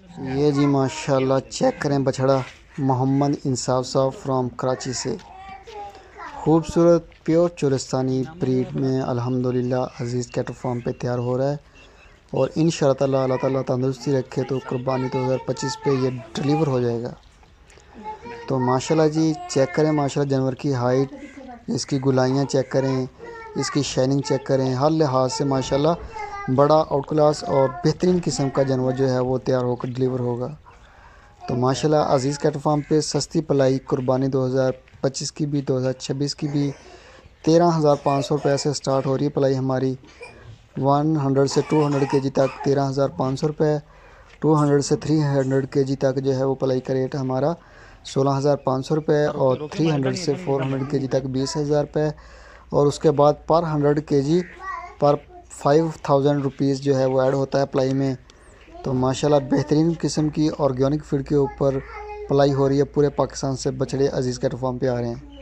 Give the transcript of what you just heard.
ये जी माशाल्लाह चेक करें बछड़ा मोहम्मद इंसाफ साहब फ्रॉम कराची से। खूबसूरत प्योर चोरिस्तानी ब्रीड में अल्हम्दुलिल्लाह अज़ीज़ कैटल फार्म पे तैयार हो रहा है और इंशाअल्लाह अल्लाह ताला तंदुरुस्ती रखे तो कुर्बानी 2025 पे ये डिलीवर हो जाएगा। तो माशाल्लाह जी चेक करें माशाल्लाह जानवर की हाइट, इसकी गुलाइयाँ चेक करें, इसकी शाइनिंग चेक करें। हर लिहाज से माशाल्लाह बड़ा आउट क्लास और बेहतरीन किस्म का जानवर जो है वो तैयार होकर डिलीवर होगा। तो माशाल्लाह अज़ीज़ कैटल फार्म पे सस्ती पलाई कुर्बानी 2025 की भी 2026 की भी 13,500 रुपये से स्टार्ट हो रही है पलाई हमारी। 100 से 200 केजी तक 13,500 रुपये, 200 से 300 केजी तक जो है वो पलाई का रेट हमारा 16,500 रुपये और 300 से 400 केजी तक 20,000 रुपये और उसके बाद पर 100 केजी पर 5,000 रुपीज़ जो है वो ऐड होता है पलाई में। तो माशाल्लाह बेहतरीन किस्म की ऑर्गेनिक फीड के ऊपर पलाई हो रही है। पूरे पाकिस्तान से बछड़े अज़ीज़ कैटल फार्म पे आ रहे हैं।